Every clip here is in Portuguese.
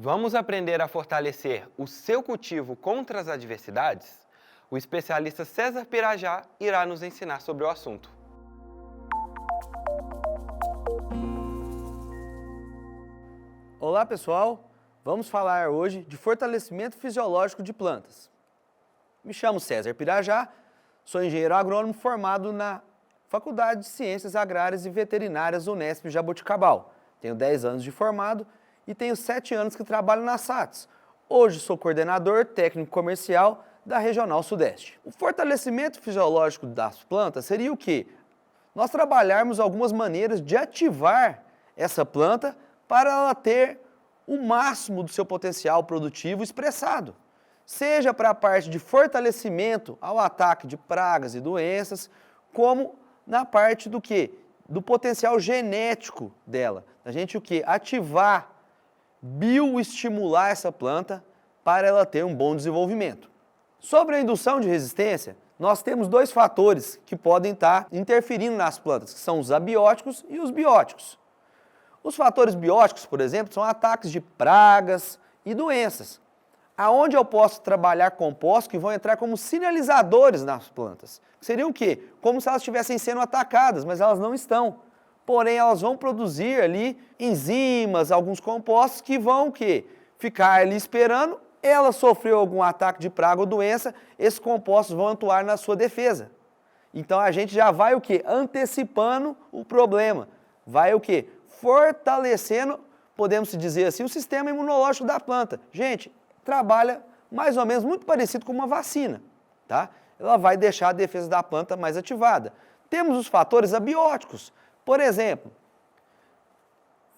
Vamos aprender a fortalecer o seu cultivo contra as adversidades? O especialista César Pirajá irá nos ensinar sobre o assunto. Olá pessoal, vamos falar hoje de fortalecimento fisiológico de plantas. Me chamo César Pirajá, sou engenheiro agrônomo formado na Faculdade de Ciências Agrárias e Veterinárias Unesp Jaboticabal. Tenho 10 anos de formado e tenho 7 anos que trabalho na SATS. Hoje sou coordenador técnico comercial da Regional Sudeste. O fortalecimento fisiológico das plantas seria o quê? Nós trabalharmos algumas maneiras de ativar essa planta para ela ter o máximo do seu potencial produtivo expressado. Seja para a parte de fortalecimento ao ataque de pragas e doenças, como na parte do quê? Do potencial genético dela. A gente o quê? Ativar, bioestimular essa planta para ela ter um bom desenvolvimento. Sobre a indução de resistência, nós temos 2 fatores que podem estar interferindo nas plantas, que são os abióticos e os bióticos. Os fatores bióticos, por exemplo, são ataques de pragas e doenças, aonde eu posso trabalhar compostos que vão entrar como sinalizadores nas plantas. Seriam o quê? Como se elas estivessem sendo atacadas, mas elas não estão. Porém, elas vão produzir ali enzimas, alguns compostos que vão o quê? Ficar ali esperando, ela sofreu algum ataque de praga ou doença, esses compostos vão atuar na sua defesa. Então a gente já vai o quê? Antecipando o problema. Vai o quê? Fortalecendo, podemos dizer assim, o sistema imunológico da planta. Gente, trabalha mais ou menos muito parecido com uma vacina, tá? Ela vai deixar a defesa da planta mais ativada. Temos os fatores abióticos, por exemplo,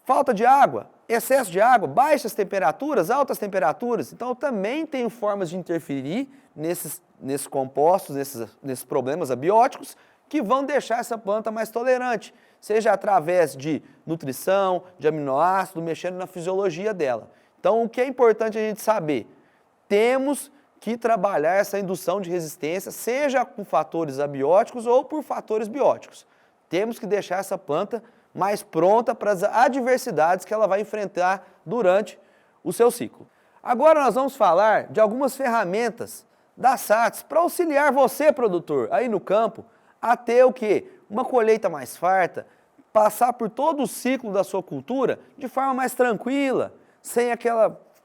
falta de água, excesso de água, baixas temperaturas, altas temperaturas. Então, eu também tenho formas de interferir nesses compostos, nesses problemas abióticos, que vão deixar essa planta mais tolerante, seja através de nutrição, de aminoácido, mexendo na fisiologia dela. Então, o que é importante a gente saber? Temos que trabalhar essa indução de resistência, seja com fatores abióticos ou por fatores bióticos. Temos que deixar essa planta mais pronta para as adversidades que ela vai enfrentar durante o seu ciclo. Agora nós vamos falar de algumas ferramentas da SATS para auxiliar você, produtor, aí no campo, a ter o quê? Uma colheita mais farta, passar por todo o ciclo da sua cultura de forma mais tranquila, sem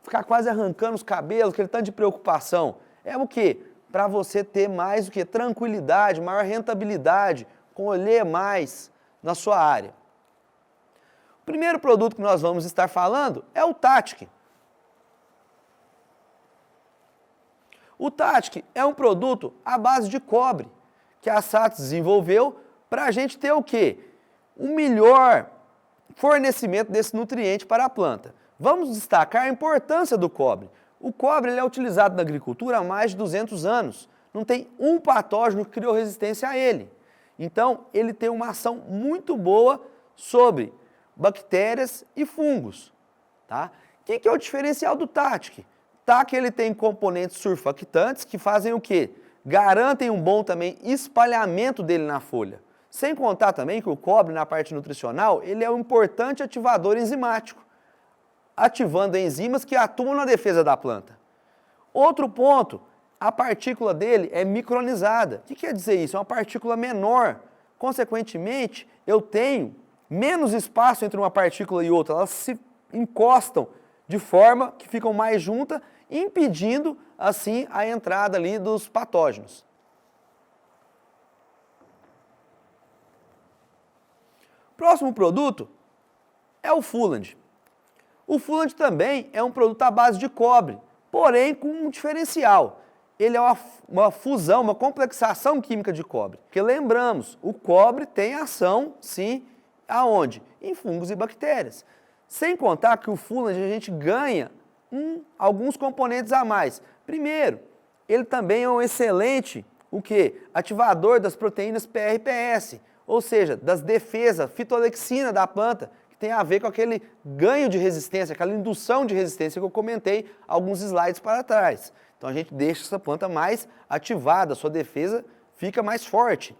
ficar quase arrancando os cabelos, aquele tanto de preocupação. É o quê? Para você ter mais o quê? Tranquilidade, maior rentabilidade, colher mais na sua área. O primeiro produto que nós vamos estar falando é o Tatic. O Tatic é um produto à base de cobre, que a SATS desenvolveu para a gente ter o quê? O melhor fornecimento desse nutriente para a planta. Vamos destacar a importância do cobre. O cobre ele é utilizado na agricultura há mais de 200 anos. Não tem um patógeno que criou resistência a ele. Então, ele tem uma ação muito boa sobre bactérias e fungos. Tá? O que é o diferencial do Tatic? Tatic ele tem componentes surfactantes que fazem o quê? Garantem um bom também espalhamento dele na folha. Sem contar também que o cobre, na parte nutricional, ele é um importante ativador enzimático, ativando enzimas que atuam na defesa da planta. Outro ponto, a partícula dele é micronizada. O que quer dizer isso? É uma partícula menor. Consequentemente, eu tenho menos espaço entre uma partícula e outra. Elas se encostam de forma que ficam mais juntas, impedindo, assim, a entrada ali dos patógenos. Próximo produto é o Fulland. O Fulland também é um produto à base de cobre, porém com um diferencial. Ele é uma fusão, uma complexação química de cobre. Porque lembramos, o cobre tem ação, sim, aonde? Em fungos e bactérias. Sem contar que o Fulland a gente ganha alguns componentes a mais. Primeiro, ele também é um excelente ativador das proteínas PRPS, ou seja, das defesas, fitolexina da planta, que tem a ver com aquele ganho de resistência, aquela indução de resistência que eu comentei alguns slides para trás. Então a gente deixa essa planta mais ativada, a sua defesa fica mais forte.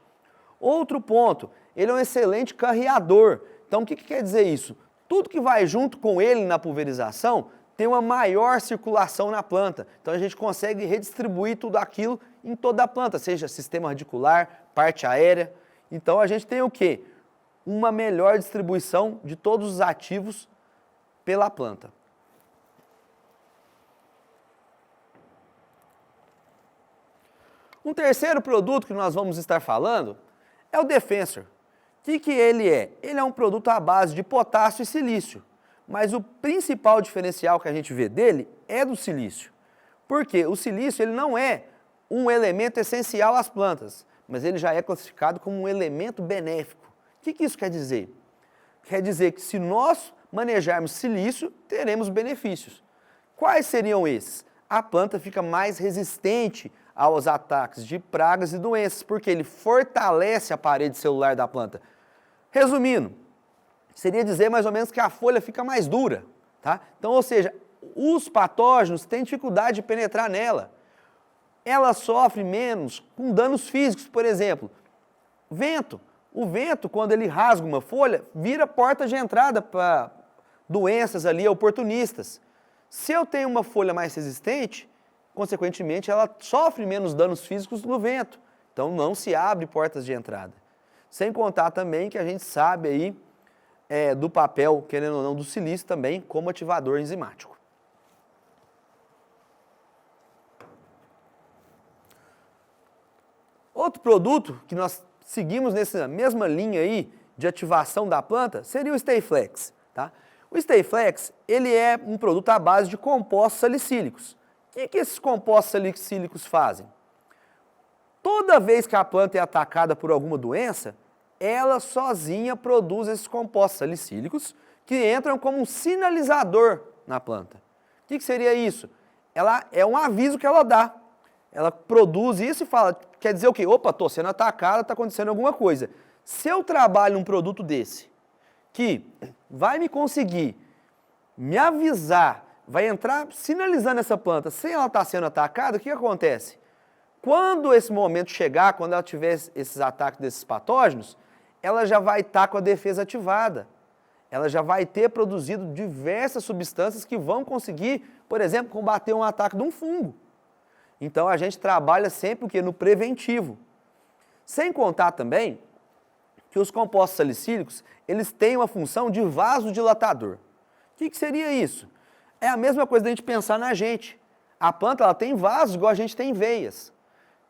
Outro ponto, ele é um excelente carreador. Então o que quer dizer isso? Tudo que vai junto com ele na pulverização tem uma maior circulação na planta. Então a gente consegue redistribuir tudo aquilo em toda a planta, seja sistema radicular, parte aérea. Então a gente tem o quê? Uma melhor distribuição de todos os ativos pela planta. Um terceiro produto que nós vamos estar falando é o Defensor. O que ele é? Ele é um produto à base de potássio e silício, mas o principal diferencial que a gente vê dele é do silício. Por quê? O silício ele não é um elemento essencial às plantas, mas ele já é classificado como um elemento benéfico. O que isso quer dizer? Quer dizer que se nós manejarmos silício, teremos benefícios. Quais seriam esses? A planta fica mais resistente aos ataques de pragas e doenças, porque ele fortalece a parede celular da planta. Resumindo, seria dizer mais ou menos que a folha fica mais dura, tá? Então, ou seja, os patógenos têm dificuldade de penetrar nela. Ela sofre menos com danos físicos, por exemplo, vento. O vento, quando ele rasga uma folha, vira porta de entrada para doenças ali oportunistas. Se eu tenho uma folha mais resistente, consequentemente, ela sofre menos danos físicos no vento. Então, não se abre portas de entrada. Sem contar também que a gente sabe aí do papel, querendo ou não, do silício também como ativador enzimático. Outro produto que nós seguimos nessa mesma linha aí de ativação da planta seria o Stayflex, tá? O Stayflex, ele é um produto à base de compostos salicílicos. O que esses compostos salicílicos fazem? Toda vez que a planta é atacada por alguma doença, ela sozinha produz esses compostos salicílicos que entram como um sinalizador na planta. O que seria isso? Ela é um aviso que ela dá. Ela produz isso e fala, quer dizer o quê? Opa, estou sendo atacada, está acontecendo alguma coisa. Se eu trabalho um produto desse, que vai me conseguir me avisar, vai entrar sinalizando essa planta sem ela estar sendo atacada, o que acontece? Quando esse momento chegar, quando ela tiver esses ataques desses patógenos, ela já vai estar com a defesa ativada. Ela já vai ter produzido diversas substâncias que vão conseguir, por exemplo, combater um ataque de um fungo. Então a gente trabalha sempre o quê? No preventivo. Sem contar também que os compostos salicílicos, eles têm uma função de vasodilatador. O que seria isso? É a mesma coisa da gente pensar na gente. A planta ela tem vasos igual a gente tem veias.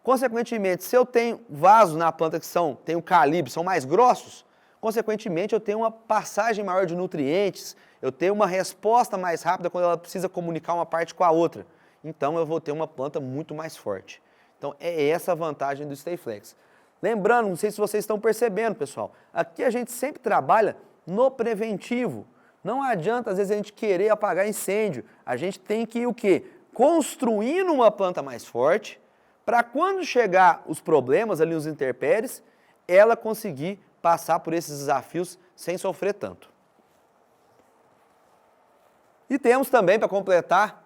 Consequentemente, se eu tenho vasos na planta que têm um calibre, são mais grossos, consequentemente eu tenho uma passagem maior de nutrientes, eu tenho uma resposta mais rápida quando ela precisa comunicar uma parte com a outra. Então eu vou ter uma planta muito mais forte. Então é essa a vantagem do Stayflex. Lembrando, não sei se vocês estão percebendo, pessoal, aqui a gente sempre trabalha no preventivo. Não adianta, às vezes, a gente querer apagar incêndio. A gente tem que ir o quê? Construindo uma planta mais forte, para quando chegar os problemas ali, os intempéries, ela conseguir passar por esses desafios sem sofrer tanto. E temos também, para completar,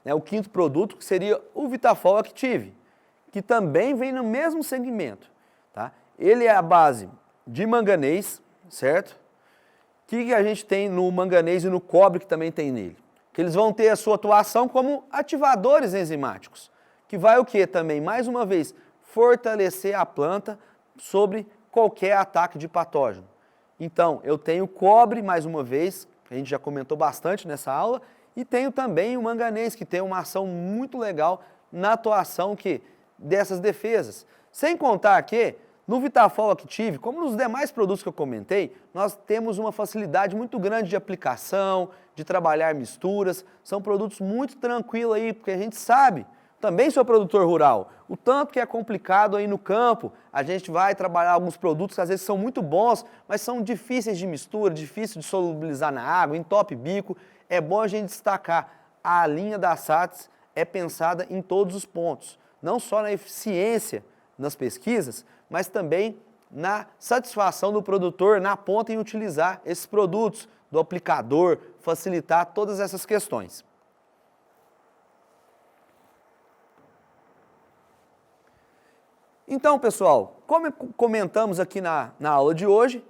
o quinto produto, que seria o Vitafol Active, que também vem no mesmo segmento. Tá? Ele é a base de manganês, certo? O que a gente tem no manganês e no cobre que também tem nele? Que eles vão ter a sua atuação como ativadores enzimáticos, que vai o quê também? Mais uma vez, fortalecer a planta sobre qualquer ataque de patógeno. Então, eu tenho cobre, mais uma vez, a gente já comentou bastante nessa aula, e tenho também o manganês, que tem uma ação muito legal na atuação dessas defesas. Sem contar que, no Vitafol Active, como nos demais produtos que eu comentei, nós temos uma facilidade muito grande de aplicação, de trabalhar misturas. São produtos muito tranquilos aí, porque a gente sabe, também sou produtor rural, o tanto que é complicado aí no campo, a gente vai trabalhar alguns produtos que às vezes são muito bons, mas são difíceis de mistura, difíceis de solubilizar na água, entope bico. É bom a gente destacar, a linha da SATS é pensada em todos os pontos, não só na eficiência nas pesquisas, mas também na satisfação do produtor na ponta em utilizar esses produtos, do aplicador, facilitar todas essas questões. Então, pessoal, como comentamos aqui na aula de hoje,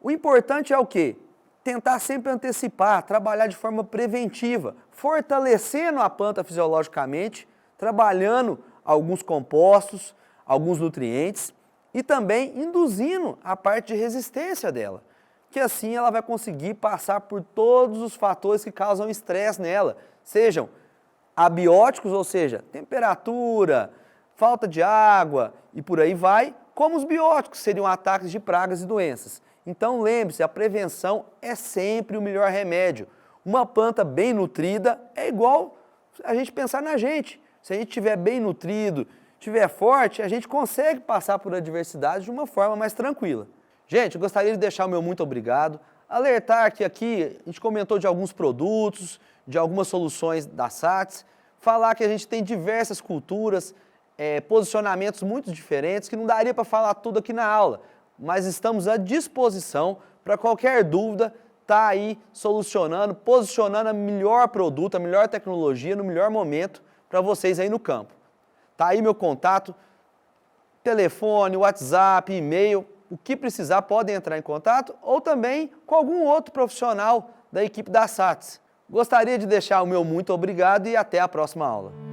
o importante é o quê? tentar sempre antecipar, trabalhar de forma preventiva, fortalecendo a planta fisiologicamente, trabalhando alguns compostos, alguns nutrientes e também induzindo a parte de resistência dela, que assim ela vai conseguir passar por todos os fatores que causam estresse nela, sejam abióticos, ou seja, temperatura, falta de água e por aí vai, como os bióticos, seriam ataques de pragas e doenças. Então lembre-se, a prevenção é sempre o melhor remédio. Uma planta bem nutrida é igual a gente pensar na gente. Se a gente estiver bem nutrido, estiver forte, a gente consegue passar por adversidades de uma forma mais tranquila. Gente, eu gostaria de deixar o meu muito obrigado, alertar que aqui a gente comentou de alguns produtos, de algumas soluções da SATS, falar que a gente tem diversas culturas, posicionamentos muito diferentes, que não daria para falar tudo aqui na aula, mas estamos à disposição para qualquer dúvida, tá aí solucionando, posicionando o melhor produto, a melhor tecnologia no melhor momento para vocês aí no campo. Tá aí meu contato, telefone, WhatsApp, e-mail, o que precisar podem entrar em contato ou também com algum outro profissional da equipe da SATS. Gostaria de deixar o meu muito obrigado e até a próxima aula.